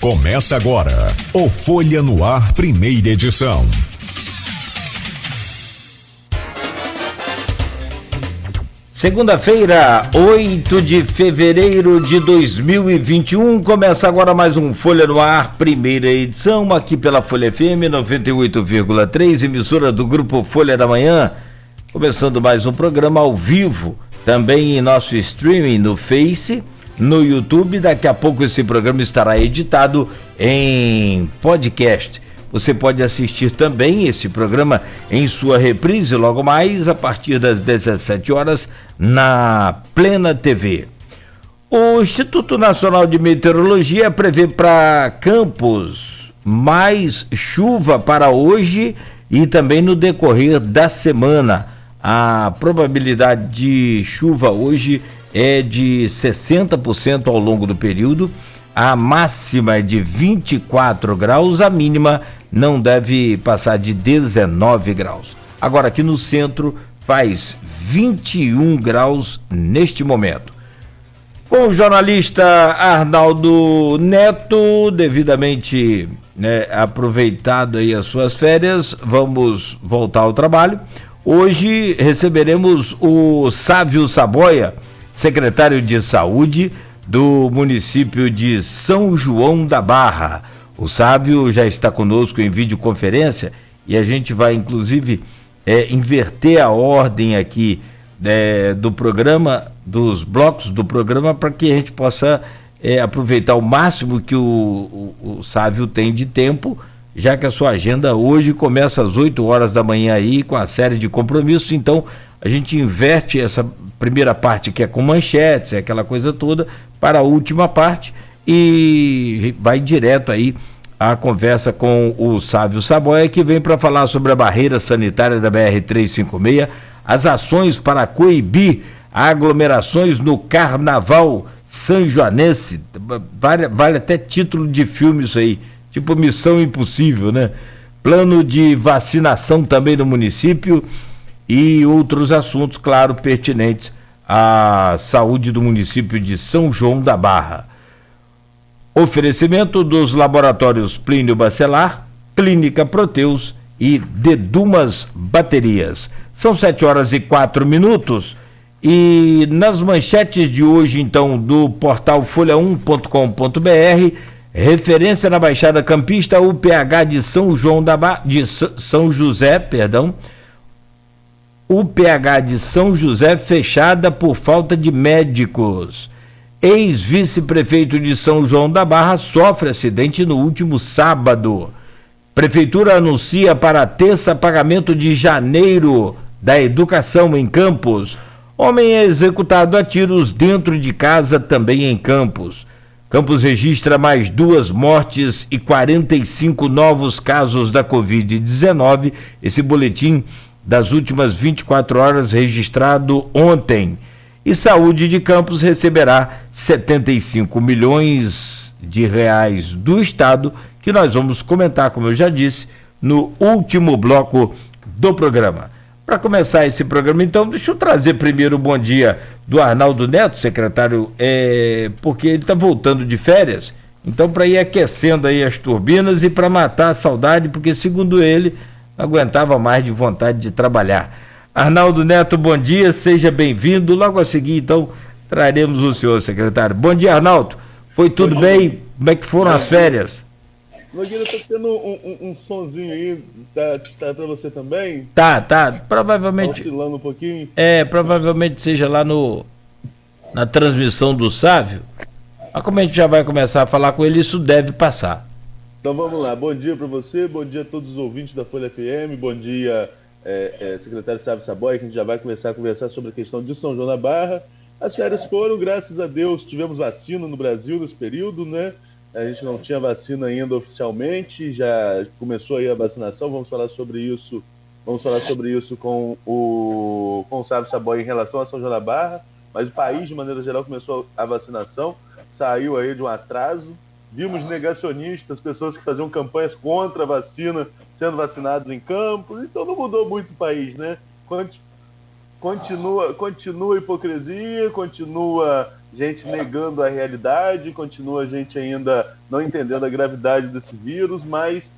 Começa agora o Folha no Ar, primeira edição. Segunda-feira, 8 de fevereiro de 2021, começa agora mais um Folha no Ar, primeira edição, aqui pela Folha FM 98,3, emissora do Grupo Folha da Manhã, começando mais um programa ao vivo, também em nosso streaming no Face, no YouTube. Daqui a pouco esse programa estará editado em podcast. Você pode assistir também esse programa em sua reprise logo mais a partir das 17 horas na Plena TV. O Instituto Nacional de Meteorologia prevê para Campos mais chuva para hoje e também no decorrer da semana. A probabilidade de chuva hoje é de 60% ao longo do período. A máxima é de 24 graus, a mínima não deve passar de 19 graus. Agora aqui no centro faz 21 graus neste momento. Com o jornalista Arnaldo Neto, devidamente aproveitado aí as suas férias, vamos voltar ao trabalho. Hoje receberemos o Sávio Saboia, secretário de Saúde do município de São João da Barra. O Sávio já está conosco em videoconferência e a gente vai inclusive inverter a ordem aqui do programa, dos blocos do programa, para que a gente possa aproveitar o máximo que o Sávio tem de tempo, já que a sua agenda hoje começa às 8 horas da manhã aí com a série de compromissos. Então a gente inverte essa primeira parte, que é com manchetes, aquela coisa toda, para a última parte e vai direto aí a conversa com o Sávio Saboia, que vem para falar sobre a barreira sanitária da BR-356, as ações para coibir aglomerações no Carnaval Sanjoanense. Vale até título de filme isso aí, tipo Missão Impossível, né? Plano de vacinação também no município e outros assuntos, claro, pertinentes à saúde do município de São João da Barra. Oferecimento dos laboratórios Plínio Bacelar, Clínica Proteus e Dedumas Baterias. São 7h04 e nas manchetes de hoje, então, do portal folha1.com.br, referência na Baixada Campista, UPH de São José, UPH de São José fechada por falta de médicos. Ex-vice-prefeito de São João da Barra sofre acidente no último sábado. Prefeitura anuncia para terça pagamento de janeiro da educação em Campos. Homem é executado a tiros dentro de casa também em Campos. Campos registra mais 2 mortes e 45 novos casos da Covid-19. Esse boletim das últimas 24 horas registrado ontem. E Saúde de Campos receberá 75 milhões de reais do Estado, que nós vamos comentar, como eu já disse, no último bloco do programa. Para começar esse programa, então, deixa eu trazer primeiro o bom dia do Arnaldo Neto, secretário, porque ele está voltando de férias, então para ir aquecendo aí as turbinas e para matar a saudade, porque segundo ele, não aguentava mais de vontade de trabalhar. Arnaldo Neto, bom dia, seja bem-vindo. Logo a seguir, então, traremos o senhor, secretário. Bom dia, Arnaldo. Foi tudo bem? Como é que foram as férias? Nogueira, tá tendo um sonzinho aí, tá pra você também? Tá, provavelmente. Oscilando um pouquinho? Provavelmente seja lá na transmissão do Sávio. Mas como a gente já vai começar a falar com ele, isso deve passar. Então vamos lá, bom dia para você, bom dia a todos os ouvintes da Folha FM, bom dia secretário Sávio Saboia, que a gente já vai começar a conversar sobre a questão de São João da Barra. As férias foram, graças a Deus, tivemos vacina no Brasil nesse período, né? A gente não tinha vacina ainda oficialmente, já começou aí a vacinação, vamos falar sobre isso com o Sávio Saboia em relação a São João da Barra, mas o país, de maneira geral, começou a vacinação, saiu aí de um atraso. Vimos negacionistas, pessoas que faziam campanhas contra a vacina, sendo vacinados em Campos, então não mudou muito o país, né? Continua a hipocrisia, continua gente negando a realidade, continua gente ainda não entendendo a gravidade desse vírus, mas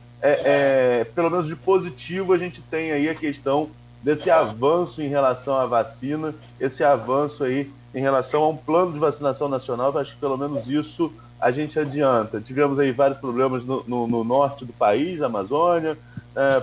pelo menos de positivo a gente tem aí a questão desse avanço em relação à vacina, esse avanço aí em relação a um plano de vacinação nacional. Eu acho que pelo menos isso a gente adianta. Tivemos aí vários problemas no norte do país, Amazônia,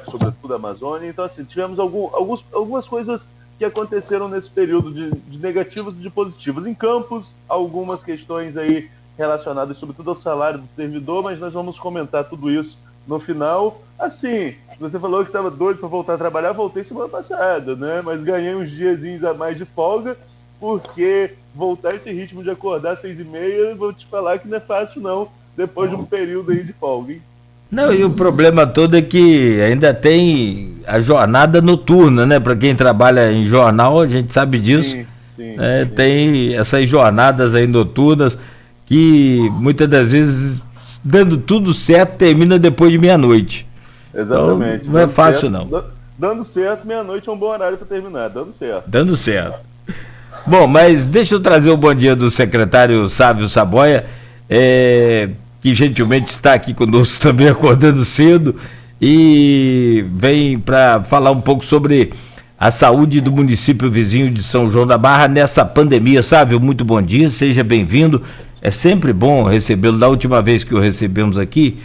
sobretudo a Amazônia. Então, assim, tivemos algumas coisas que aconteceram nesse período de negativos e de positivos. Em Campos, algumas questões aí relacionadas sobretudo ao salário do servidor, mas nós vamos comentar tudo isso no final. Assim, você falou que estava doido para voltar a trabalhar, voltei semana passada, né? Mas ganhei uns diazinhos a mais de folga, porque voltar esse ritmo de acordar às 6h30, vou te falar que não é fácil não, depois de um período aí de folga, hein? Não, e o problema todo é que ainda tem a jornada noturna, né? Para quem trabalha em jornal, a gente sabe disso. Sim, sim. Tem essas jornadas aí noturnas que muitas das vezes, dando tudo certo, termina depois de meia-noite. Exatamente. Então, não é fácil, certo, não. Dando certo, meia-noite é um bom horário para terminar, dando certo. Dando certo. Bom, mas deixa eu trazer o bom dia do secretário Sávio Saboia, que gentilmente está aqui conosco também, acordando cedo, e vem para falar um pouco sobre a saúde do município vizinho de São João da Barra nessa pandemia. Sávio, muito bom dia, seja bem-vindo. É sempre bom recebê-lo. Da última vez que o recebemos aqui,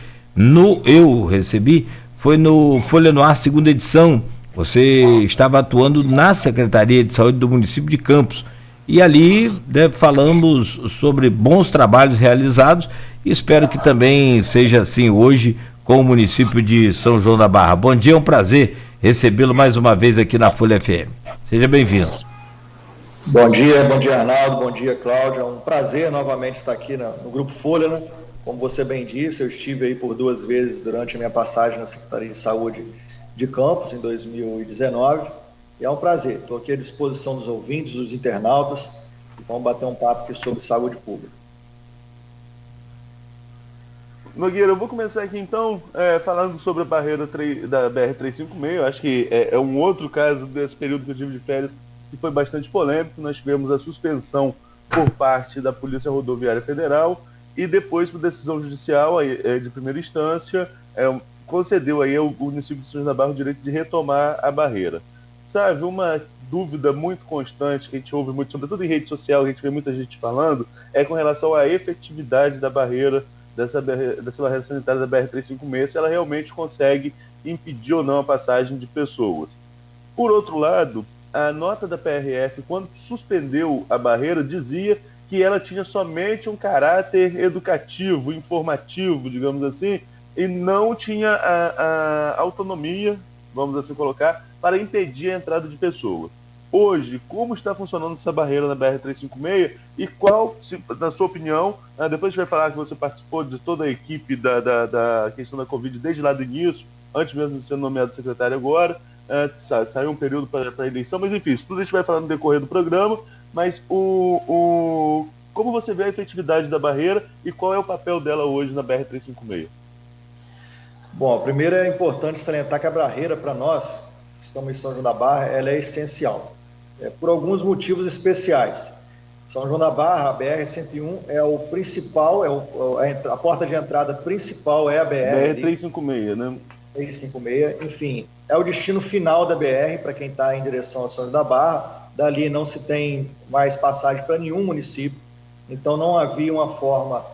foi no Folha no Ar, segunda edição. Você estava atuando na Secretaria de Saúde do município de Campos. E ali, né, falamos sobre bons trabalhos realizados e espero que também seja assim hoje com o município de São João da Barra. Bom dia, é um prazer recebê-lo mais uma vez aqui na Folha FM. Seja bem-vindo. Bom dia Arnaldo, bom dia Cláudia. É um prazer novamente estar aqui no Grupo Folha, né? Como você bem disse, eu estive aí por 2 vezes durante a minha passagem na Secretaria de Saúde de Campos, em 2019, e é um prazer. Estou aqui à disposição dos ouvintes, dos internautas, e vamos bater um papo aqui sobre saúde pública. Nogueira, eu vou começar aqui então falando sobre a barreira da BR-356. Eu acho que é um outro caso desse período que eu tive de férias que foi bastante polêmico. Nós tivemos a suspensão por parte da Polícia Rodoviária Federal e depois, por decisão judicial de primeira instância, concedeu aí ao município de São João da Barra o direito de retomar a barreira. Sabe, uma dúvida muito constante que a gente ouve muito, sobretudo em rede social, a gente vê muita gente falando, é com relação à efetividade da barreira, dessa barreira sanitária da BR-356, se ela realmente consegue impedir ou não a passagem de pessoas. Por outro lado, a nota da PRF, quando suspendeu a barreira, dizia que ela tinha somente um caráter educativo, informativo, digamos assim, e não tinha a autonomia, vamos assim colocar, para impedir a entrada de pessoas. Hoje, como está funcionando essa barreira na BR-356 e qual, na sua opinião, depois a gente vai falar que você participou de toda a equipe da questão da Covid desde lá do início, antes mesmo de ser nomeado secretário agora, saiu um período para a eleição, mas enfim, isso tudo a gente vai falar no decorrer do programa, mas como você vê a efetividade da barreira e qual é o papel dela hoje na BR-356? Bom, primeiro é importante salientar que a barreira para nós, que estamos em São João da Barra, ela é essencial, por alguns motivos especiais. São João da Barra, a BR-101 é o principal, a porta de entrada principal é a BR-356, né? 356, enfim, é o destino final da BR para quem está em direção a São João da Barra. Dali não se tem mais passagem para nenhum município, então não havia uma forma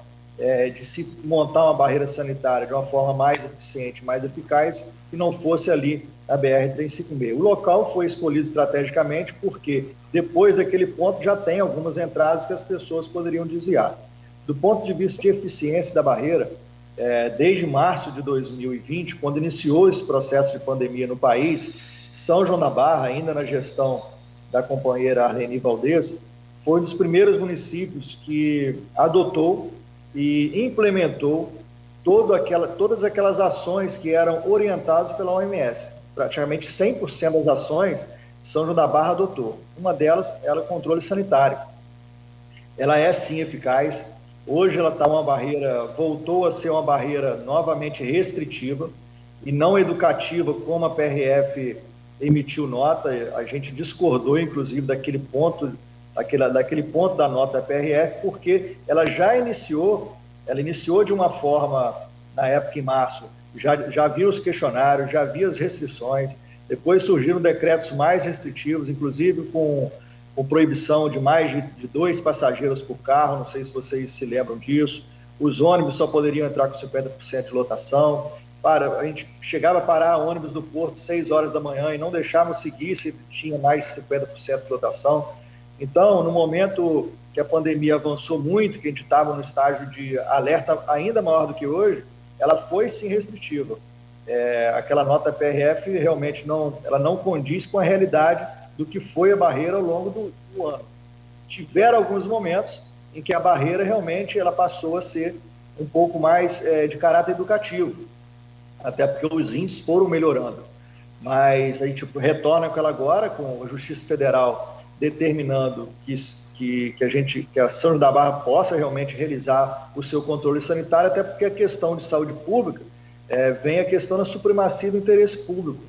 de se montar uma barreira sanitária de uma forma mais eficiente, mais eficaz, que não fosse ali a BR-356. O local foi escolhido estrategicamente porque depois daquele ponto já tem algumas entradas que as pessoas poderiam desviar. Do ponto de vista de eficiência da barreira, desde março de 2020, quando iniciou esse processo de pandemia no país, São João da Barra, ainda na gestão da companheira Arleni Valdez, foi um dos primeiros municípios que adotou e implementou todas aquelas ações que eram orientadas pela OMS. Praticamente 100% das ações São João da Barra adotou. Uma delas era o controle sanitário. Ela é sim eficaz. Hoje ela está voltou a ser uma barreira novamente restritiva e não educativa, como a PRF emitiu nota. A gente discordou, inclusive, daquele ponto daquele ponto da nota da PRF, porque ela iniciou de uma forma, na época em março, já havia os questionários, já havia as restrições, depois surgiram decretos mais restritivos, inclusive com proibição de mais de 2 passageiros por carro, não sei se vocês se lembram disso, os ônibus só poderiam entrar com 50% de lotação, a gente chegava a parar ônibus do Porto 6 horas da manhã e não deixávamos seguir se tinha mais de 50% de lotação. Então, no momento que a pandemia avançou muito, que a gente estava no estágio de alerta ainda maior do que hoje, ela foi sim restritiva. Aquela nota PRF realmente ela não condiz com a realidade do que foi a barreira ao longo do ano. Tiveram alguns momentos em que a barreira realmente ela passou a ser um pouco mais de caráter educativo, até porque os índices foram melhorando. Mas a gente retorna com ela agora, com a Justiça Federal determinando que a São João da Barra possa realmente realizar o seu controle sanitário, até porque a questão de saúde pública vem a questão da supremacia do interesse público,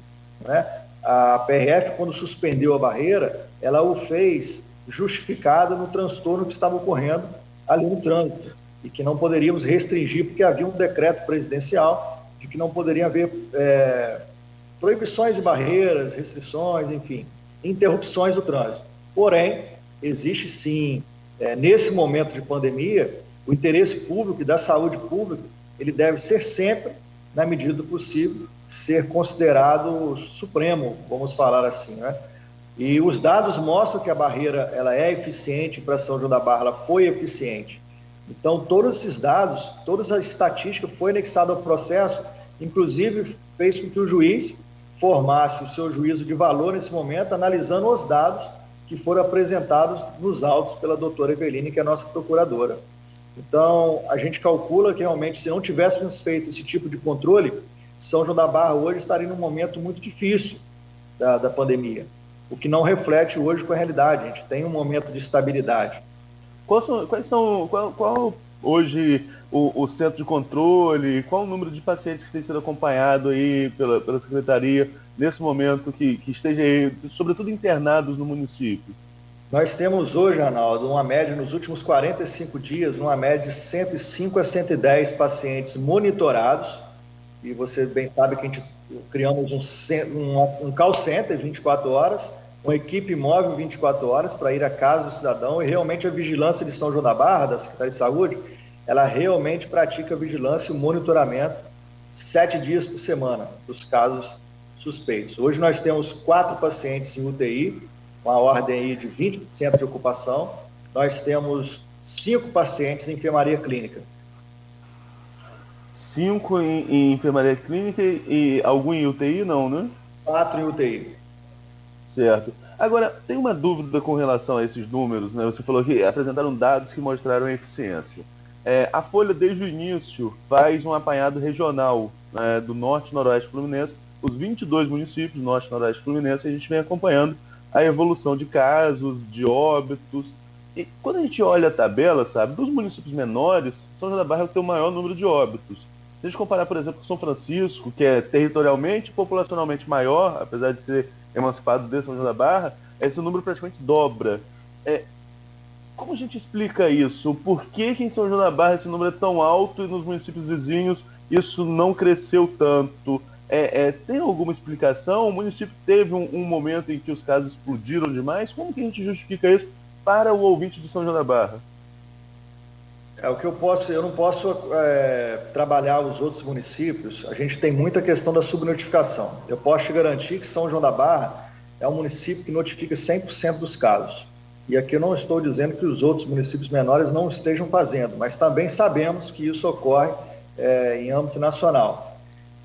né? A PRF, quando suspendeu a barreira, ela o fez justificada no transtorno que estava ocorrendo ali no trânsito e que não poderíamos restringir, porque havia um decreto presidencial de que não poderia haver proibições e barreiras, restrições, enfim, interrupções do trânsito. Porém, existe sim, nesse momento de pandemia, o interesse público e da saúde pública, ele deve ser sempre, na medida do possível, ser considerado supremo, vamos falar assim, né? E os dados mostram que a barreira ela é eficiente para São João da Barra, ela foi eficiente. Então, todos esses dados, toda essa estatística foi anexada ao processo, inclusive fez com que o juiz formasse o seu juízo de valor nesse momento, analisando os dados que foram apresentados nos autos pela doutora Eveline, que é a nossa procuradora. Então, a gente calcula que realmente, se não tivéssemos feito esse tipo de controle, São João da Barra hoje estaria num momento muito difícil da pandemia, o que não reflete hoje com a realidade. A gente tem um momento de estabilidade. Qual hoje o centro de controle, qual o número de pacientes que tem sido acompanhado aí pela Secretaria nesse momento que esteja aí, sobretudo internados no município? Nós temos hoje, Arnaldo, uma média nos últimos 45 dias, uma média de 105 a 110 pacientes monitorados, e você bem sabe que a gente criamos um call center 24 horas, uma equipe móvel 24 horas para ir à casa do cidadão, e realmente a vigilância de São João da Barra, da Secretaria de Saúde, ela realmente pratica a vigilância e o monitoramento 7 dias por semana dos casos suspeitos. Hoje nós temos 4 pacientes em UTI, uma ordem aí de 20% de ocupação. Nós temos 5 pacientes em enfermaria clínica. 5 em enfermaria clínica e algum em UTI, não, né? 4 em UTI. Certo. Agora, tem uma dúvida com relação a esses números, né? Você falou que apresentaram dados que mostraram a eficiência. A Folha, desde o início, faz um apanhado regional, né, do Norte e Noroeste Fluminense, os 22 municípios, Norte e Noroeste Fluminense, a gente vem acompanhando a evolução de casos, de óbitos. E quando a gente olha a tabela, sabe, dos municípios menores, São João da Barra tem o maior número de óbitos. Se a gente comparar, por exemplo, com São Francisco, que é territorialmente e populacionalmente maior, apesar de ser emancipado de São João da Barra, esse número praticamente dobra. Como a gente explica isso? Por que em São João da Barra esse número é tão alto e nos municípios vizinhos isso não cresceu tanto? Tem alguma explicação? O município teve um momento em que os casos explodiram demais? Como que a gente justifica isso para o ouvinte de São João da Barra? Eu não posso trabalhar os outros municípios. A gente tem muita questão da subnotificação. Eu posso te garantir que São João da Barra é um município que notifica 100% dos casos. E aqui eu não estou dizendo que os outros municípios menores não estejam fazendo, mas também sabemos que isso ocorre em âmbito nacional.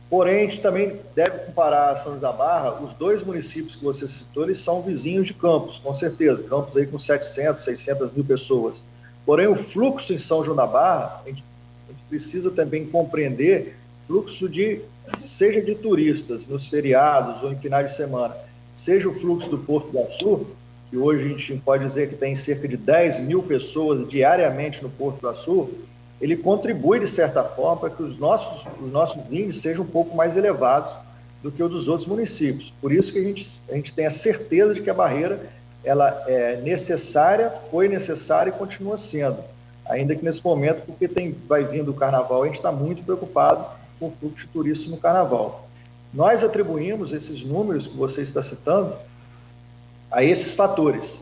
Porém, a gente também deve comparar a São João da Barra, os 2 municípios que você citou, eles são vizinhos de Campos, com certeza. Campos aí com 700, 600 mil pessoas. Porém, o fluxo em São João da Barra, a gente precisa também compreender fluxo seja de turistas nos feriados ou em finais de semana, seja o fluxo do Porto do Açu, que hoje a gente pode dizer que tem cerca de 10 mil pessoas diariamente no Porto do Açu, ele contribui, de certa forma, para que os nossos índices sejam um pouco mais elevados do que o dos outros municípios. Por isso que a gente tem a certeza de que a barreira ela é necessária, foi necessária e continua sendo. Ainda que nesse momento, porque vai vindo o carnaval, a gente está muito preocupado com o fluxo de turistas no carnaval. Nós atribuímos esses números que você está citando a esses fatores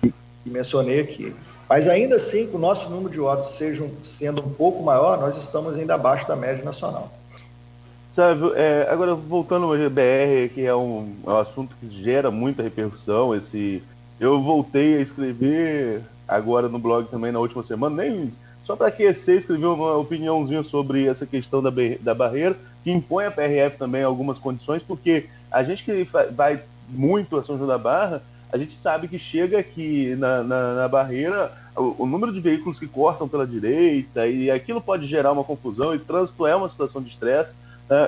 que mencionei aqui. Mas ainda assim, com o nosso número de óbitos sendo um pouco maior, nós estamos ainda abaixo da média nacional. Sávio, agora voltando ao BR, que é um assunto que gera muita repercussão, eu voltei a escrever agora no blog também na última semana, só para aquecer, escrevi uma opiniãozinha sobre essa questão da barreira, que impõe a PRF também algumas condições, porque a gente que vai muito a São João da Barra, a gente sabe que chega aqui na barreira o número de veículos que cortam pela direita, e aquilo pode gerar uma confusão, e trânsito é uma situação de estresse.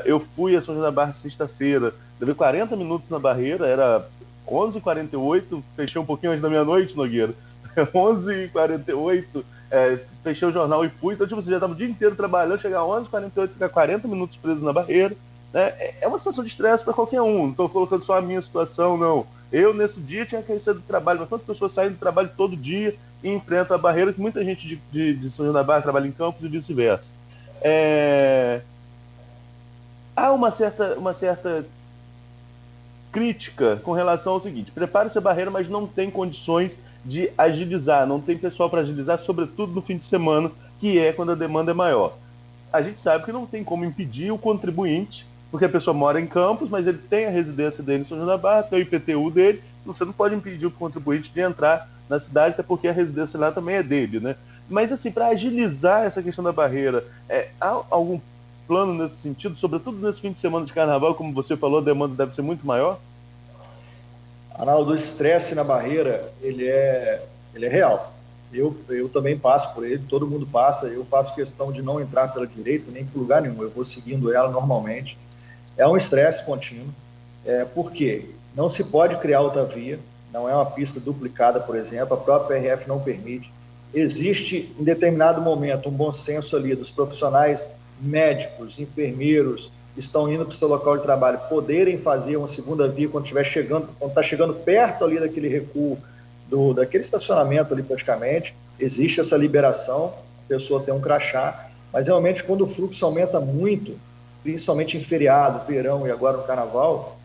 Eu fui a São João da Barra sexta-feira, levei 40 minutos na barreira, era 11h48, fechei um pouquinho antes da meia-noite, Nogueira, 11h48, fechei o jornal e fui, então tipo, você já estava o dia inteiro trabalhando, chegar às 11h48, ficar 40 minutos preso na barreira, né? É uma situação de estresse para qualquer um, não estou colocando só a minha situação, não. Eu, nesse dia, tinha que sair do trabalho, mas quantas pessoas saem do trabalho todo dia e enfrentam a barreira, que muita gente de São João da Barra trabalha em campos e vice-versa. Há uma certa crítica com relação ao seguinte: prepare-se a barreira, mas não tem condições de agilizar, não tem pessoal para agilizar, sobretudo no fim de semana, que é quando a demanda é maior. A gente sabe que não tem como impedir o contribuinte, porque a pessoa mora em Campos, mas ele tem a residência dele em São João da Barra, tem o IPTU dele, você não pode impedir o contribuinte de entrar na cidade, até porque a residência lá também é dele, né? Mas assim, para agilizar essa questão da barreira, há algum plano nesse sentido, sobretudo nesse fim de semana de carnaval, como você falou, a demanda deve ser muito maior? Arnaldo, o estresse na barreira, ele é real. Eu também passo por ele, todo mundo passa, eu faço questão de não entrar pela direita, nem por lugar nenhum, eu vou seguindo ela normalmente. É um estresse contínuo, porque não se pode criar outra via, não é uma pista duplicada, por exemplo, a própria PRF não permite. Existe, em determinado momento, um bom senso ali dos profissionais médicos, enfermeiros, que estão indo para o seu local de trabalho, poderem fazer uma segunda via quando está chegando perto ali daquele recuo, daquele estacionamento ali praticamente, existe essa liberação, a pessoa tem um crachá, mas realmente quando o fluxo aumenta muito, principalmente em feriado, verão e agora no carnaval,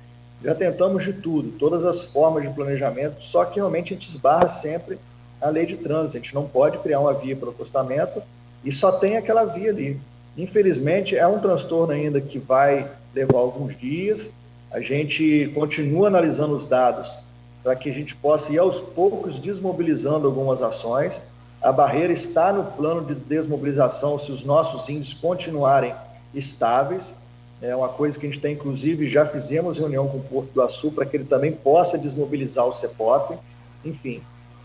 já tentamos de tudo, todas as formas de planejamento, só que realmente a gente esbarra sempre na lei de trânsito, a gente não pode criar uma via para o acostamento e só tem aquela via ali. Infelizmente, é um transtorno ainda que vai levar alguns dias, a gente continua analisando os dados para que a gente possa ir aos poucos desmobilizando algumas ações. A barreira está no plano de desmobilização se os nossos índices continuarem estáveis. É uma coisa que a gente tem, inclusive, já fizemos reunião com o Porto do Açu para que ele também possa desmobilizar o CEPOP. Enfim,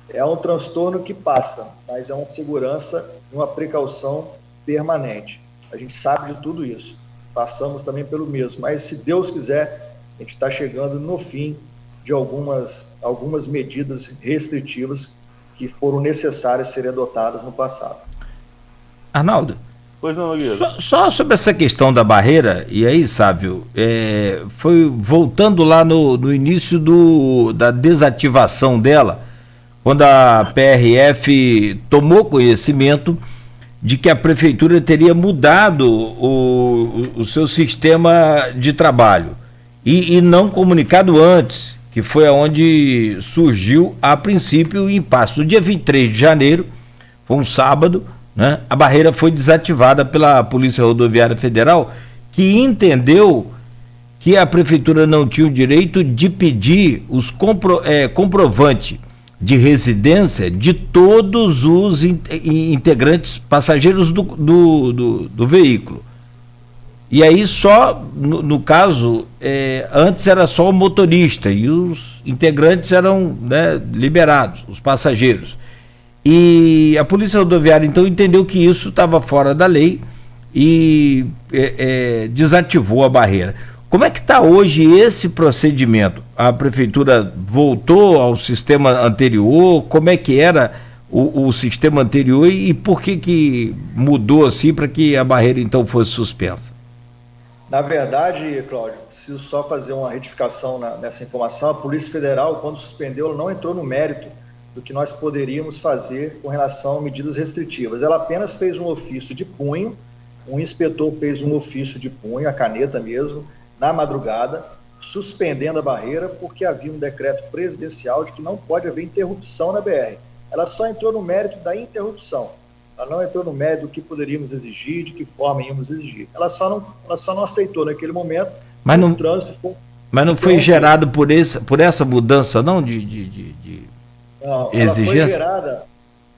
é um transtorno que passa, mas é uma segurança e uma precaução permanente. A gente sabe de tudo isso, passamos também pelo mesmo, mas se Deus quiser, a gente está chegando no fim de algumas medidas restritivas que foram necessárias serem adotadas no passado. Arnaldo, pois não, só sobre essa questão da barreira, e aí, Sávio, foi voltando lá no início da desativação dela, quando a PRF tomou conhecimento de que a prefeitura teria mudado o seu sistema de trabalho e não comunicado antes, que foi onde surgiu, a princípio, o impasse. No dia 23 de janeiro, foi um sábado, né, a barreira foi desativada pela Polícia Rodoviária Federal, que entendeu que a prefeitura não tinha o direito de pedir os comprovante de residência de todos os integrantes, passageiros do veículo. E aí só, no caso, antes era só o motorista e os integrantes eram, né, liberados, os passageiros. E a Polícia Rodoviária então entendeu que isso estava fora da lei e desativou a barreira. Como é que está hoje esse procedimento? A prefeitura voltou ao sistema anterior? Como é que era o sistema anterior e por que mudou assim para que a barreira então fosse suspensa? Na verdade, Cláudio, preciso só fazer uma retificação nessa informação. A Polícia Federal, quando suspendeu, ela não entrou no mérito do que nós poderíamos fazer com relação a medidas restritivas. Ela apenas fez um ofício de punho, um inspetor fez um ofício de punho, a caneta mesmo, na madrugada, suspendendo a barreira, porque havia um decreto presidencial de que não pode haver interrupção na BR. Ela só entrou no mérito da interrupção. Ela não entrou no mérito do que poderíamos exigir, de que forma íamos exigir. Ela só não aceitou naquele momento mas não, o trânsito foi... Mas não foi gerado por essa mudança, não, de não, exigência? Ela foi gerada...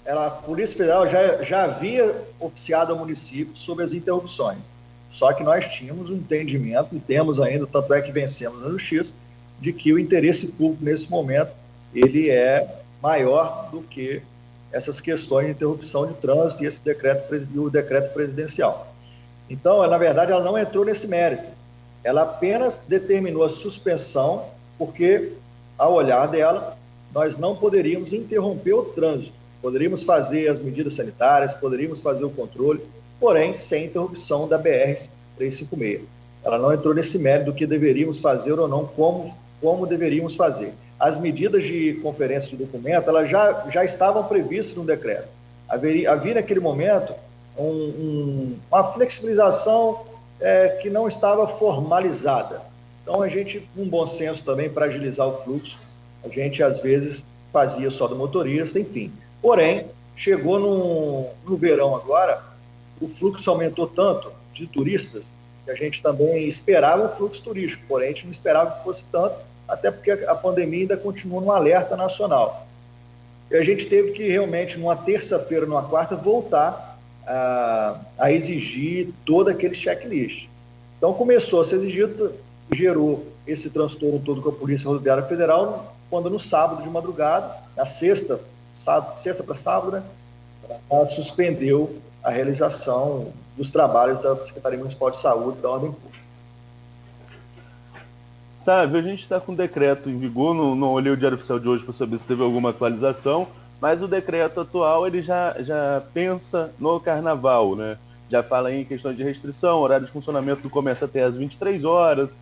A Polícia Federal já havia oficiado ao município sobre as interrupções. Só que nós tínhamos um entendimento, e temos ainda, tanto é que vencemos na Justiça, de que o interesse público nesse momento ele é maior do que essas questões de interrupção de trânsito e o decreto presidencial. Então, na verdade, ela não entrou nesse mérito. Ela apenas determinou a suspensão, porque, ao olhar dela, nós não poderíamos interromper o trânsito. Poderíamos fazer as medidas sanitárias, poderíamos fazer o controle, porém, sem interrupção da BR-356. Ela não entrou nesse mérito do que deveríamos fazer ou não, como deveríamos fazer. As medidas de conferência de documento, elas já estavam previstas no decreto. Havia naquele momento uma flexibilização que não estava formalizada. Então, a gente, com bom senso também, para agilizar o fluxo, a gente, às vezes, fazia só do motorista, enfim. Porém, chegou no verão agora, o fluxo aumentou tanto de turistas que a gente também esperava um fluxo turístico, porém a gente não esperava que fosse tanto, até porque a pandemia ainda continua no alerta nacional. E a gente teve que realmente, numa terça-feira, numa quarta, voltar a exigir todo aquele checklist. Então começou a ser exigido, gerou esse transtorno todo com a Polícia Rodoviária Federal, quando no sábado de madrugada, na sexta para sábado, né, ela suspendeu a realização dos trabalhos da Secretaria Municipal de Saúde da Ordem Pública. Sabe, a gente está com o decreto em vigor, não olhei o Diário Oficial de hoje para saber se teve alguma atualização, mas o decreto atual ele já pensa no carnaval, né? Já fala em questões de restrição, horário de funcionamento do comércio até às 23 horas,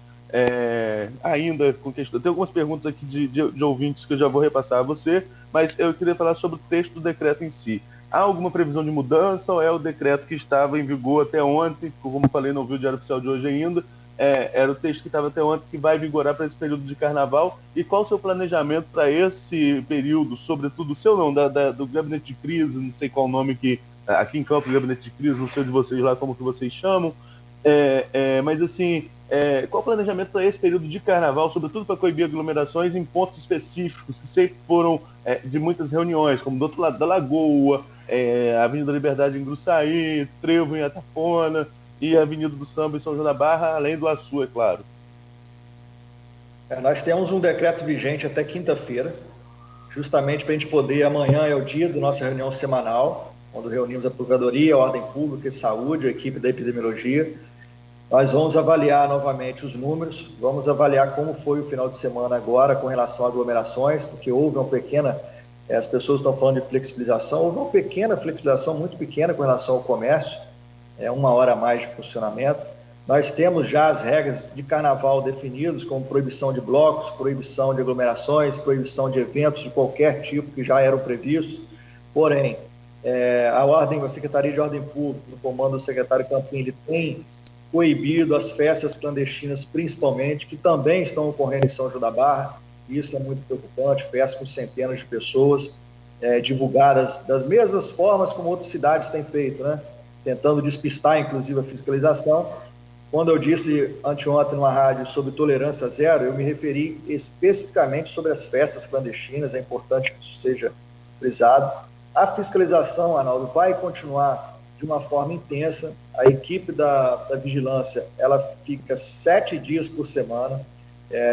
ainda com questão... Tem algumas perguntas aqui de ouvintes que eu já vou repassar a você, mas eu queria falar sobre o texto do decreto em si. Há alguma previsão de mudança ou é o decreto que estava em vigor até ontem, como falei, não vi o Diário Oficial de hoje ainda, era o texto que estava até ontem que vai vigorar para esse período de carnaval, e qual o seu planejamento para esse período, sobretudo o seu não, do gabinete de crise, não sei qual o nome que, aqui em Campos, gabinete de crise, não sei de vocês lá como que vocês chamam, mas assim, qual o planejamento para esse período de carnaval, sobretudo para coibir aglomerações em pontos específicos, que sempre foram de muitas reuniões, como do outro lado da Lagoa, Avenida Liberdade em Gruçaí, Trevo em Atafona, e a Avenida do Samba em São João da Barra, além do Açu, é claro. Nós temos um decreto vigente até quinta-feira, justamente para a gente poder, amanhã é o dia da nossa reunião semanal, quando reunimos a Procuradoria, a Ordem Pública e Saúde, a equipe da Epidemiologia. Nós vamos avaliar novamente os números, vamos avaliar como foi o final de semana agora com relação a aglomerações, porque houve uma pequena, as pessoas estão falando de flexibilização, houve uma pequena flexibilização, muito pequena com relação ao comércio, 1 hora a mais de funcionamento. Nós temos já as regras de carnaval definidas, como proibição de blocos, proibição de aglomerações, proibição de eventos de qualquer tipo que já eram previstos. Porém, a Secretaria de Ordem Pública, no comando do secretário Campim, ele tem coibido as festas clandestinas, principalmente, que também estão ocorrendo em São João da Barra. Isso é muito preocupante, festas com centenas de pessoas, divulgadas das mesmas formas como outras cidades têm feito, né? Tentando despistar, inclusive, a fiscalização. Quando eu disse anteontem numa rádio sobre tolerância zero, eu me referi especificamente sobre as festas clandestinas, é importante que isso seja frisado. A fiscalização, Arnaldo, vai continuar de uma forma intensa. A equipe da vigilância, ela fica 7 dias por semana,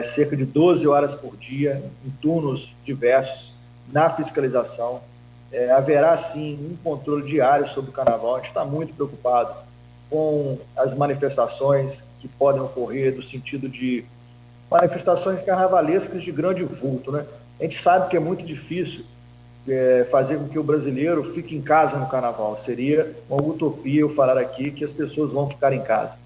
cerca de 12 horas por dia, em turnos diversos, na fiscalização. Haverá, sim, um controle diário sobre o carnaval. A gente está muito preocupado com as manifestações que podem ocorrer, no sentido de manifestações carnavalescas de grande vulto, né? A gente sabe que é muito difícil fazer com que o brasileiro fique em casa no carnaval. Seria uma utopia eu falar aqui que as pessoas vão ficar em casa.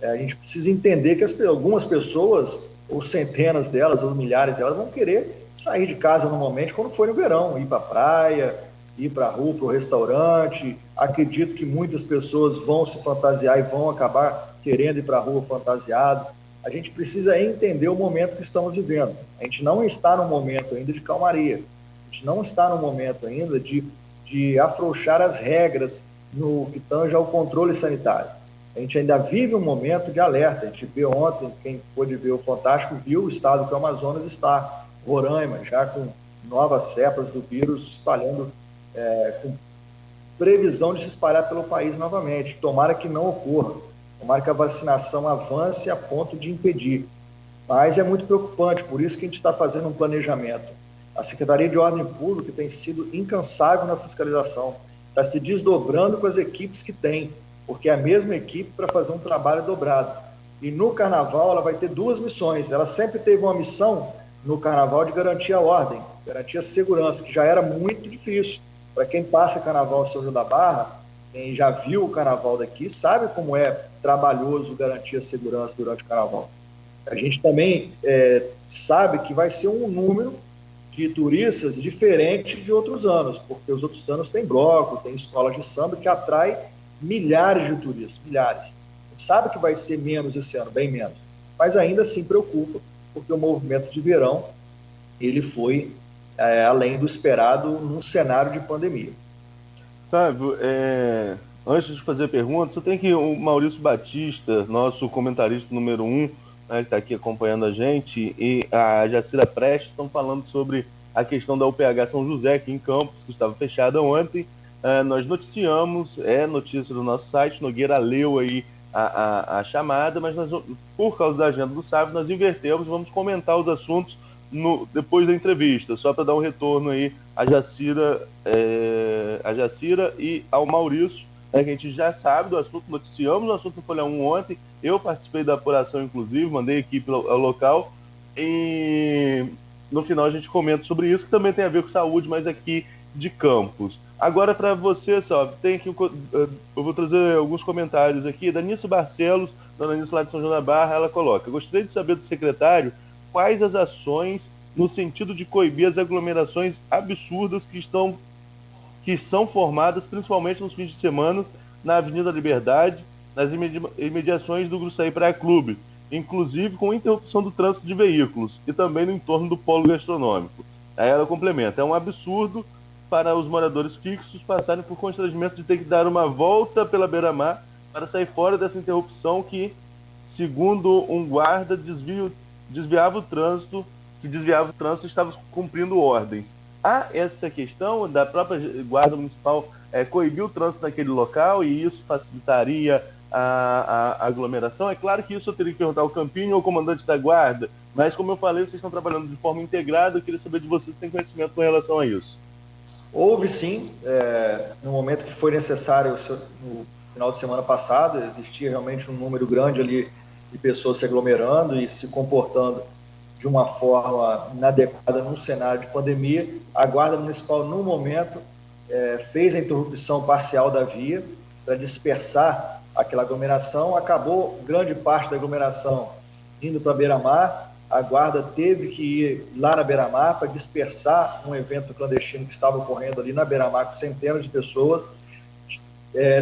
A gente precisa entender que algumas pessoas, ou centenas delas, ou milhares delas, vão querer sair de casa normalmente quando for no verão, ir para a praia, ir para a rua, para o restaurante. Acredito que muitas pessoas vão se fantasiar e vão acabar querendo ir para a rua fantasiado. A gente precisa entender o momento que estamos vivendo. A gente não está num momento ainda de calmaria. A gente não está num momento ainda de afrouxar as regras no que tange ao controle sanitário. A gente ainda vive um momento de alerta. A gente vê ontem, quem pôde ver o Fantástico, viu o estado que o Amazonas está. Roraima, já com novas cepas do vírus espalhando, com previsão de se espalhar pelo país novamente. Tomara que não ocorra. Tomara que a vacinação avance a ponto de impedir. Mas é muito preocupante, por isso que a gente está fazendo um planejamento. A Secretaria de Ordem Pública tem sido incansável na fiscalização, está se desdobrando com as equipes que tem, porque é a mesma equipe para fazer um trabalho dobrado. E no Carnaval ela vai ter duas missões. Ela sempre teve uma missão no Carnaval de garantir a ordem, garantir a segurança, que já era muito difícil. Para quem passa Carnaval em São João da Barra, quem já viu o Carnaval daqui, sabe como é trabalhoso garantir a segurança durante o Carnaval. A gente também sabe que vai ser um número de turistas diferente de outros anos, porque os outros anos tem bloco, tem escolas de samba que atrai milhares de turistas, milhares. A gente sabe que vai ser menos esse ano, bem menos, mas ainda assim preocupa, porque o movimento de verão ele foi além do esperado num cenário de pandemia. Sabe, antes de fazer a pergunta, você tem que o Maurício Batista, nosso comentarista número 1, né, que está aqui acompanhando a gente, e a Jacira Prestes estão falando sobre a questão da UPH São José aqui em Campos, que estava fechada ontem. Nós noticiamos, notícia do nosso site, Nogueira leu aí a chamada, mas nós, por causa da agenda do sábado, nós invertemos, vamos comentar os assuntos depois da entrevista, só para dar um retorno aí a Jacira e ao Maurício, que a gente já sabe do assunto, noticiamos o assunto no Folha 1 ontem, eu participei da apuração inclusive, mandei equipe ao local, e no final a gente comenta sobre isso, que também tem a ver com saúde, mas aqui de Campos. Agora para você, Salve, eu vou trazer alguns comentários aqui, da Nice Barcelos, dona Nice lá de São João da Barra, ela coloca: gostaria de saber do secretário quais as ações no sentido de coibir as aglomerações absurdas que são formadas, principalmente nos fins de semana, na Avenida Liberdade, nas imediações do Gruçaí Praia Clube, inclusive com interrupção do trânsito de veículos e também no entorno do polo gastronômico. Aí ela complementa: é um absurdo para os moradores fixos passarem por constrangimento de ter que dar uma volta pela beira-mar para sair fora dessa interrupção que, segundo um guarda, desviava o trânsito e estava cumprindo ordens. Há essa questão da própria Guarda Municipal coibir o trânsito naquele local e isso facilitaria a aglomeração. É claro que isso eu teria que perguntar ao Campinho ou ao comandante da Guarda, mas como eu falei, vocês estão trabalhando de forma integrada, eu queria saber de vocês se tem conhecimento com relação a isso. Houve sim, no momento que foi necessário, no final de semana passado, existia realmente um número grande ali de pessoas se aglomerando e se comportando de uma forma inadequada num cenário de pandemia. A Guarda Municipal, no momento, fez a interrupção parcial da via para dispersar aquela aglomeração. Acabou grande parte da aglomeração indo para a beira-mar. A Guarda teve que ir lá na beira-mar para dispersar um evento clandestino que estava ocorrendo ali na beira-mar com centenas de pessoas.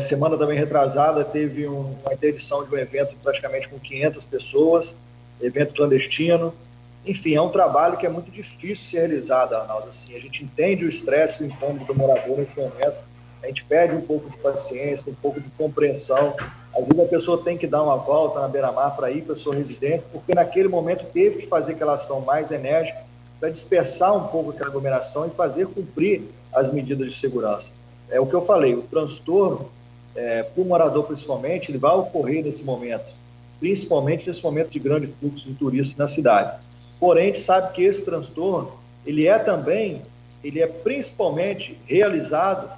Semana também retrasada teve uma interdição de um evento praticamente com 500 pessoas, evento clandestino. Enfim, é um trabalho que é muito difícil de ser realizado, Arnaldo. Assim, a gente entende o estresse e o incômodo do morador nesse momento, a gente pede um pouco de paciência, um pouco de compreensão. Às vezes a pessoa tem que dar uma volta na beira-mar para ir para a sua residência, porque naquele momento teve que fazer aquela ação mais enérgica para dispersar um pouco aquela aglomeração e fazer cumprir as medidas de segurança. É o que eu falei, o transtorno, para o morador principalmente, ele vai ocorrer nesse momento, principalmente nesse momento de grande fluxo de turistas na cidade. Porém, a gente sabe que esse transtorno, ele é principalmente realizado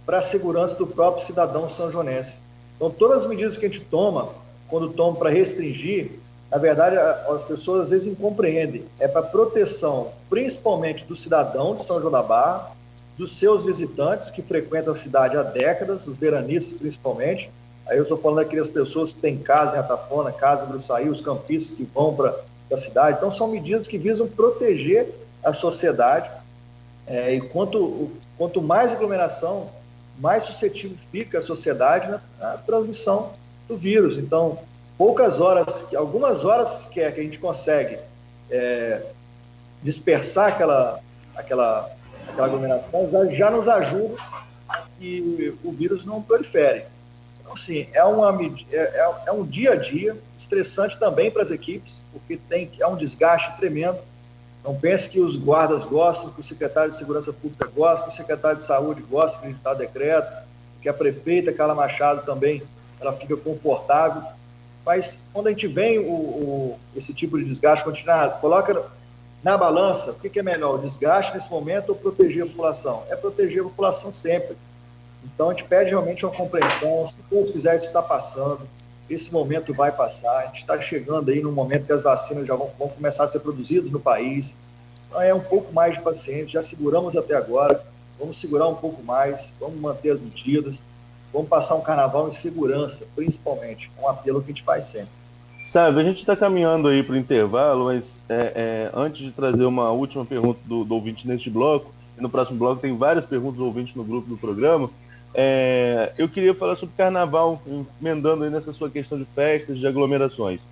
para a segurança do próprio cidadão sanjonense. Então, todas as medidas que a gente toma, quando toma para restringir, na verdade, as pessoas às vezes incompreendem. É para proteção, principalmente do cidadão de São João da Barra, dos seus visitantes que frequentam a cidade há décadas, os veranistas principalmente, Aí eu estou falando daquelas pessoas que têm casa em Atafona, casa em Gruçaí, os campistas que vão para a cidade. Então, são medidas que visam proteger a sociedade. E quanto mais aglomeração, mais suscetível fica a sociedade na transmissão do vírus. Então, algumas horas sequer que a gente consegue dispersar aquela aglomeração, já nos ajuda a que o vírus não prolifere. Então, assim, é um dia a dia estressante também para as equipes, porque é um desgaste tremendo. Não pense que os guardas gostam, que o secretário de Segurança Pública gosta, que o secretário de Saúde gosta de editar decreto, que a prefeita Carla Machado também ela fica confortável. Mas quando a gente vem esse tipo de desgaste continuado, coloca na balança, o que é melhor, o desgaste nesse momento ou proteger a população? É proteger a população sempre. Então a gente pede realmente uma compreensão, se todos quiserem, isso está passando, esse momento vai passar, a gente está chegando aí no momento que as vacinas já vão começar a ser produzidas no país. Então é um pouco mais de paciência, já seguramos até agora, vamos segurar um pouco mais, vamos manter as medidas, vamos passar um carnaval em segurança, principalmente, um apelo que a gente faz sempre. Sabe, a gente está caminhando aí para o intervalo, mas antes de trazer uma última pergunta do ouvinte neste bloco, e no próximo bloco tem várias perguntas do ouvinte no grupo do programa, eu queria falar sobre carnaval, emendando aí nessa sua questão de festas, de aglomerações.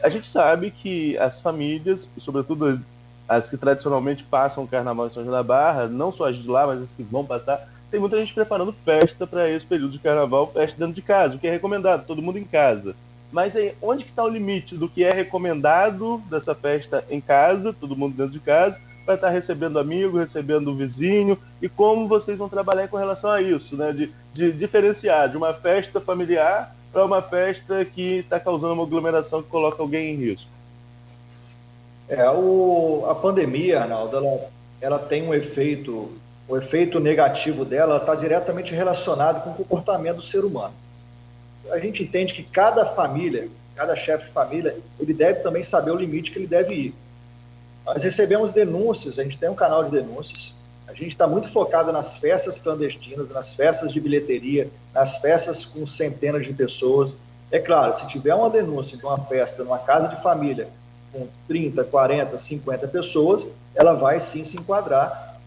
A gente sabe que as famílias, sobretudo as que tradicionalmente passam o carnaval em São João da Barra, não só as de lá, mas as que vão passar, tem muita gente preparando festa para esse período de carnaval, festa dentro de casa, o que é recomendado, todo mundo em casa. Mas aí, onde que está o limite do que é recomendado dessa festa em casa, todo mundo dentro de casa, para estar recebendo amigo, recebendo vizinho, e como vocês vão trabalhar com relação a isso, né? De diferenciar de uma festa familiar para uma festa que está causando uma aglomeração que coloca alguém em risco. A pandemia, Arnaldo, ela tem um efeito, o efeito negativo dela está diretamente relacionado com o comportamento do ser humano. A gente entende que cada família, cada chefe de família, ele deve também saber o limite que ele deve ir. Nós recebemos denúncias, a gente tem um canal de denúncias, a gente está muito focado nas festas clandestinas, nas festas de bilheteria, nas festas com centenas de pessoas. É claro, se tiver uma denúncia de uma festa numa casa de família com 30, 40, 50 pessoas, ela vai sim se enquadrar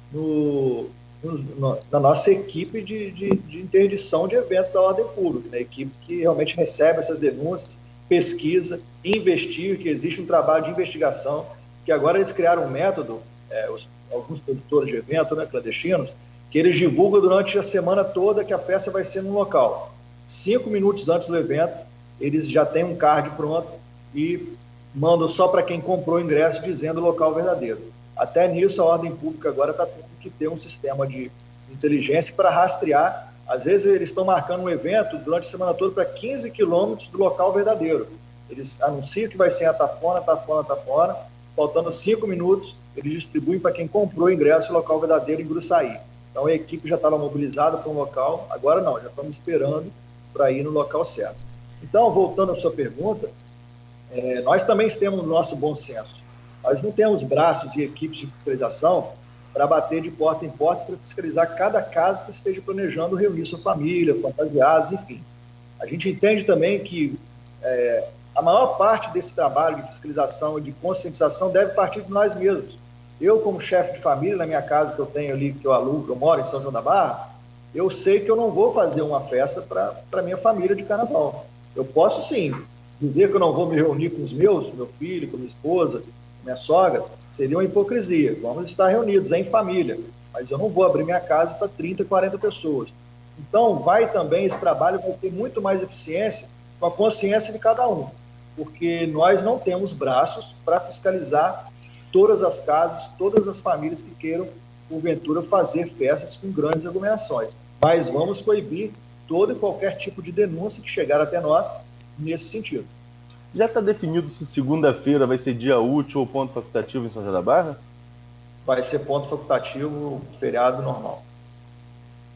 na nossa equipe de interdição de eventos da ordem pública, né? Equipe que realmente recebe essas denúncias, pesquisa, investiga, que existe um trabalho de investigação, que agora eles criaram um método, alguns produtores de eventos, né, clandestinos, que eles divulgam durante a semana toda que a festa vai ser num local. 5 minutos antes do evento, eles já têm um card pronto e mandam só para quem comprou o ingresso dizendo o local verdadeiro. Até nisso, a ordem pública agora está tendo que ter um sistema de inteligência para rastrear. Às vezes, eles estão marcando um evento durante a semana toda para 15 quilômetros do local verdadeiro. Eles anunciam que vai ser em Atafona, faltando 5 minutos, eles distribuem para quem comprou o ingresso o local verdadeiro em Gruçaí. Então, a equipe já estava mobilizada para um local, agora não, já estamos esperando para ir no local certo. Então, voltando à sua pergunta, nós também temos o nosso bom senso. Nós não temos braços e equipes de fiscalização para bater de porta em porta para fiscalizar cada casa que esteja planejando reunir sua família, fantasiados, enfim. A gente entende também que a maior parte desse trabalho de fiscalização e de conscientização deve partir de nós mesmos. Eu, como chefe de família, na minha casa que eu tenho ali, que eu alugo, que eu moro em São João da Barra, eu sei que eu não vou fazer uma festa para minha família de carnaval. Eu posso, sim, dizer que eu não vou me reunir com os meus, meu filho, com minha esposa, minha sogra, seria uma hipocrisia. Vamos estar reunidos em família, mas eu não vou abrir minha casa para 30, 40 pessoas. Então, esse trabalho vai ter muito mais eficiência com a consciência de cada um, porque nós não temos braços para fiscalizar todas as casas, todas as famílias que queiram, porventura, fazer festas com grandes aglomerações. Mas vamos coibir todo e qualquer tipo de denúncia que chegar até nós nesse sentido. Já está definido se segunda-feira vai ser dia útil ou ponto facultativo em São João da Barra? Vai ser ponto facultativo, feriado normal.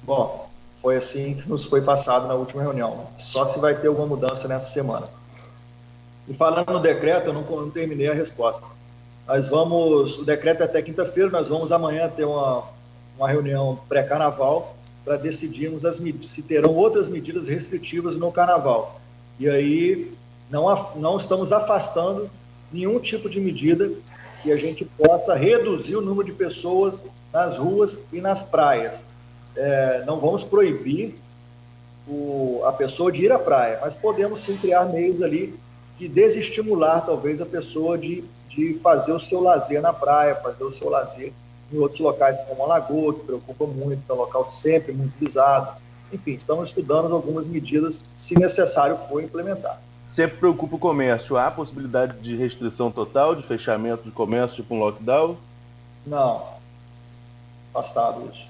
Bom, foi assim que nos foi passado na última reunião. Só se vai ter alguma mudança nessa semana. E falando no decreto, eu não terminei a resposta. O decreto é até quinta-feira, nós vamos amanhã ter uma reunião pré-carnaval, para decidirmos se terão outras medidas restritivas no carnaval. E aí não estamos afastando nenhum tipo de medida que a gente possa reduzir o número de pessoas nas ruas e nas praias. Não vamos proibir a pessoa de ir à praia, mas podemos sim criar meios ali de desestimular talvez a pessoa de fazer o seu lazer na praia, fazer o seu lazer em outros locais como a Lagoa, que preocupa muito, é um local sempre muito visado. Enfim, estamos estudando algumas medidas, se necessário for implementar. Sempre preocupa o comércio. Há possibilidade de restrição total, de fechamento de comércio, tipo um lockdown? Não. Afastado isso.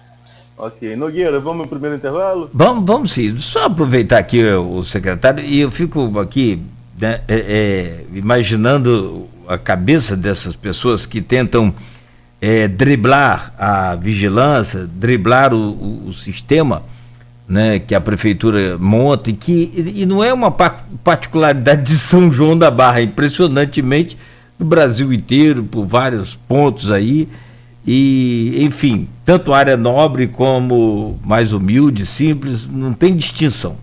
Ok. Nogueira, vamos ao primeiro intervalo? Vamos sim. Só aproveitar aqui o secretário, e eu fico aqui, né, imaginando a cabeça dessas pessoas que tentam driblar a vigilância, driblar o sistema, né, que a prefeitura monta, e não é uma particularidade de São João da Barra, impressionantemente no Brasil inteiro, por vários pontos aí, e enfim, tanto área nobre como mais humilde, simples, não tem distinção.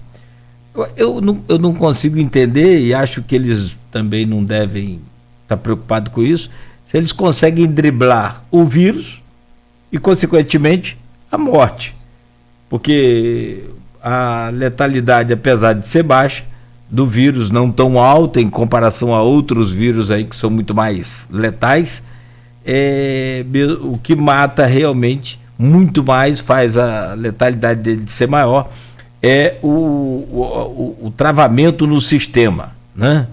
Eu não consigo entender, e acho que eles também não devem estar preocupados com isso, se eles conseguem driblar o vírus e, consequentemente, a morte. Porque a letalidade, apesar de ser baixa, do vírus não tão alta em comparação a outros vírus aí que são muito mais letais, o que mata realmente muito mais, faz a letalidade dele ser maior, o travamento no sistema, né?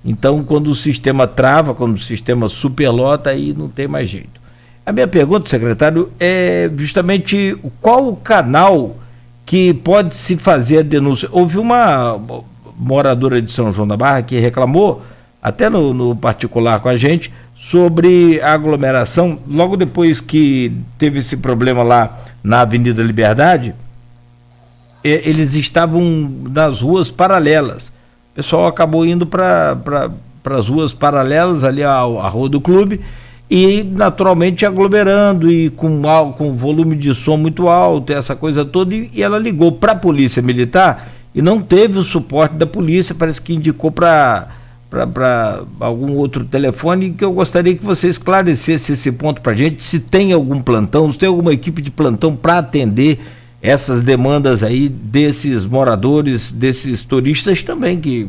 Então, quando o sistema trava, quando o sistema superlota, aí não tem mais jeito. A minha pergunta, secretário, é justamente qual o canal que pode se fazer a denúncia. Houve uma moradora de São João da Barra que reclamou, até no particular com a gente, sobre a aglomeração, logo depois que teve esse problema lá na Avenida Liberdade, eles estavam nas ruas paralelas. O pessoal acabou indo para as ruas paralelas, ali à Rua do Clube, e naturalmente aglomerando e com volume de som muito alto, essa coisa toda, e ela ligou para a Polícia Militar e não teve o suporte da polícia, parece que indicou para algum outro telefone, que eu gostaria que você esclarecesse esse ponto para a gente, se tem algum plantão, se tem alguma equipe de plantão para atender essas demandas aí desses moradores, desses turistas também, que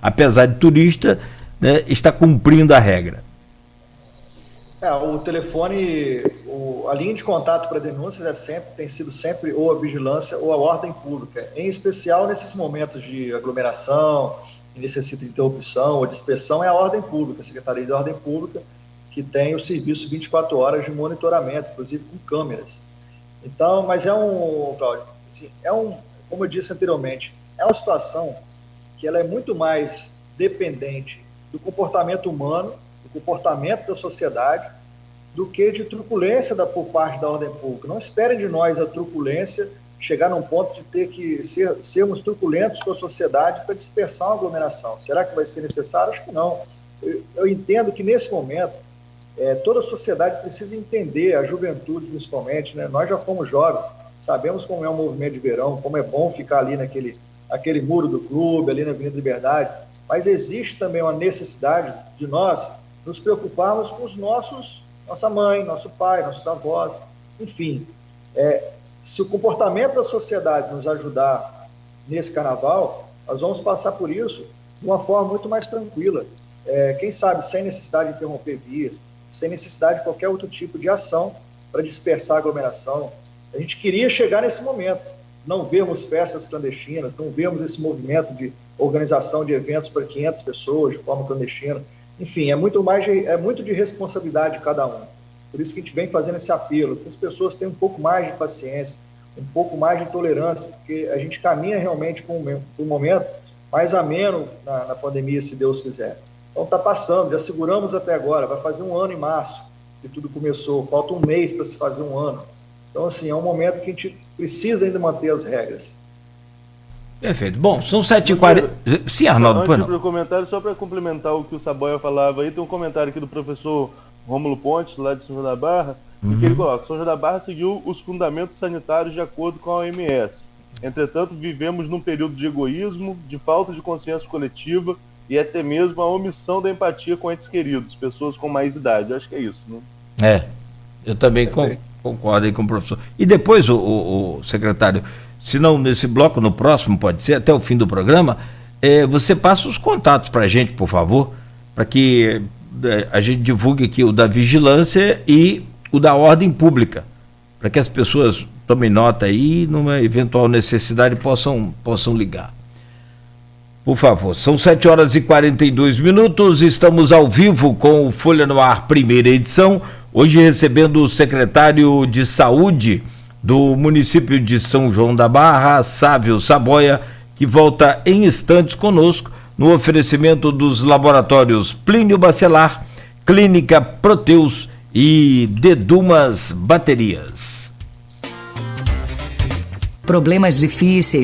apesar de turista, né, está cumprindo a regra. O telefone, a linha de contato para denúncias tem sido sempre ou a vigilância ou a ordem pública, em especial nesses momentos de aglomeração, que necessita de interrupção ou dispersão, é a ordem pública, a Secretaria de Ordem Pública, que tem o serviço 24 horas de monitoramento, inclusive com câmeras. Então, mas Cláudio, assim, como eu disse anteriormente, é uma situação que ela é muito mais dependente do comportamento humano, do comportamento da sociedade, do que de truculência por parte da ordem pública. Não esperem de nós a truculência, chegar num ponto de ter que sermos truculentos com a sociedade para dispersar uma aglomeração. Será que vai ser necessário? Acho que não. Eu entendo que nesse momento toda a sociedade precisa entender, a juventude principalmente, né? Nós já fomos jovens, sabemos como é o movimento de verão, como é bom ficar ali naquele muro do clube, ali na Avenida Liberdade, mas existe também uma necessidade de nós nos preocuparmos com nossa mãe, nosso pai, nossos avós, enfim. Se o comportamento da sociedade nos ajudar nesse carnaval, nós vamos passar por isso de uma forma muito mais tranquila. Quem sabe sem necessidade de interromper vias, sem necessidade de qualquer outro tipo de ação para dispersar a aglomeração. A gente queria chegar nesse momento, não vermos festas clandestinas, não vermos esse movimento de organização de eventos para 500 pessoas de forma clandestina. Enfim, é muito de responsabilidade de cada um. Por isso que a gente vem fazendo esse apelo, que as pessoas tenham um pouco mais de paciência, um pouco mais de tolerância, porque a gente caminha realmente com um momento mais ameno na pandemia, se Deus quiser. Então está passando, já seguramos até agora, vai fazer um ano em março que tudo começou, falta um mês para se fazer um ano. Então, assim, é um momento que a gente precisa ainda manter as regras. Perfeito. Bom, são 7h40. Sim, Arnaldo, antes de ir para o comentário, só para complementar o que o Saboia falava aí, tem um comentário aqui do professor Rômulo Pontes, lá de São João da Barra. em que ele coloca: São João da Barra seguiu os fundamentos sanitários de acordo com a OMS. Entretanto, vivemos num período de egoísmo, de falta de consciência coletiva e até mesmo a omissão da empatia com entes queridos, pessoas com mais idade. Eu acho que é isso, né? Eu também concordo aí com o professor. E depois, o secretário, se não nesse bloco, no próximo, pode ser, até o fim do programa, você passa os contatos para a gente, por favor, para que a gente divulgue aqui o da vigilância e o da ordem pública, para que as pessoas tomem nota aí, numa eventual necessidade possam ligar. Por favor, são 7h42, estamos ao vivo com o Folha no Ar, primeira edição, hoje recebendo o secretário de Saúde do município de São João da Barra, Sávio Saboia, que volta em instantes conosco no oferecimento dos laboratórios Plínio Bacelar, Clínica Proteus e Dedumas Baterias. Problemas difíceis,